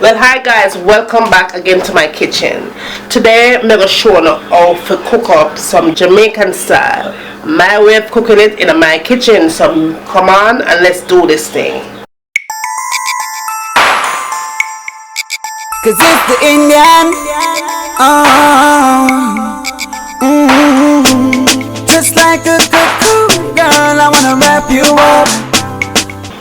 Well, hi guys, welcome back again to my kitchen. Today I'm gonna show you how to cook up some Jamaican style. My way of cooking it in my kitchen. So come on and let's do this thing. Cause it's the Indian, just like a cocoon, girl, I wanna wrap you up.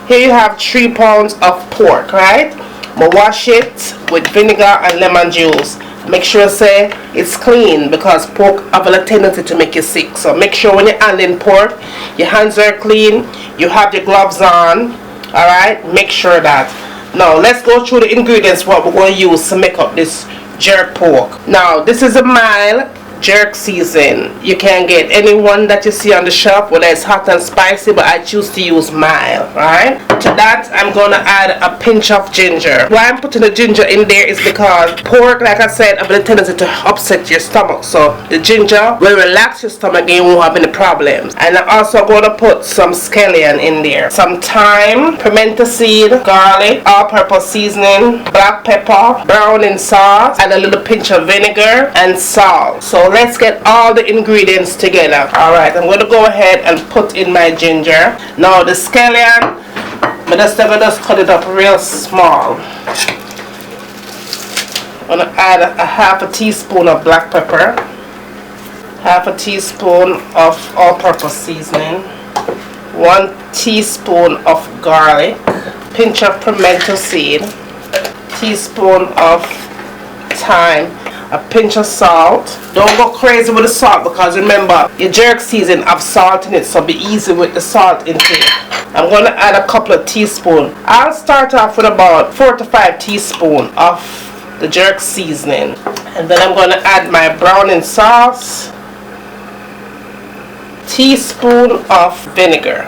Here you have 3 pounds of pork, right? I wash it with vinegar and lemon juice. Make sure say it's clean because pork have a tendency to make you sick. So make sure when you're handling pork, your hands are clean, you have your gloves on. Alright, make sure that. Now let's go through the ingredients what we're going to use to make up this jerk pork. Now this is a mild jerk season. You can get any one that you see on the shelf, whether it's hot and spicy, but I choose to use mild. Right? To that I'm gonna add a pinch of ginger. Why I'm putting the ginger in there is because pork, like I said, have a tendency to upset your stomach, so the ginger will relax your stomach and you won't have any problems. And I'm also gonna put some scallion in there, some thyme, pimento seed, garlic, all-purpose seasoning, black pepper, browning sauce, and a little pinch of vinegar and salt. So let's get all the ingredients together. Alright, I'm going to go ahead and put in my ginger. Now the scallion, I'm just cut it up real small. I'm going to add a half a teaspoon of black pepper, half a teaspoon of all-purpose seasoning, 1 teaspoon of garlic, pinch of pimento seed, teaspoon of thyme, a pinch of salt. Don't go crazy with the salt because remember your jerk season have salt in it, so be easy with the salt intake. I'm going to add a couple of teaspoons. I'll start off with about 4 to 5 teaspoons of the jerk seasoning, and then I'm going to add my browning sauce, teaspoon of vinegar.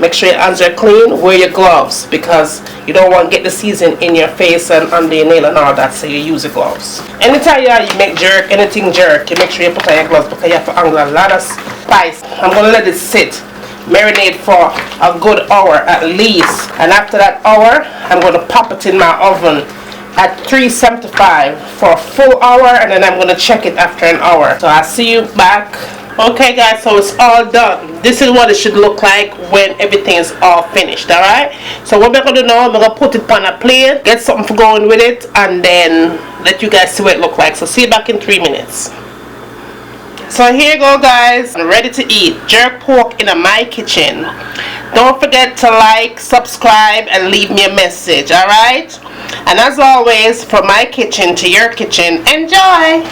Make sure your hands are clean. Wear your gloves because you don't want to get the season in your face and under your nail and all that, so you use your gloves. Anytime you make jerk, anything jerk, you make sure you put on your gloves because you have to angle a lot of spice. I'm going to let it sit, marinate for a good hour at least, and after that hour I'm going to pop it in my oven at 375 for a full hour, and then I'm going to check it after an hour. So I'll see you back. Okay guys, so it's all done. This is what it should look like when everything is all finished. Alright, so what we're going to do now, I'm going to put it on a plate, get something for going with it, and then let you guys see what it look like. So see you back in 3 minutes. So here you go guys, I'm ready to eat jerk pork in my kitchen. Don't forget to like, subscribe, and leave me a message. Alright, and as always, from my kitchen to your kitchen, enjoy.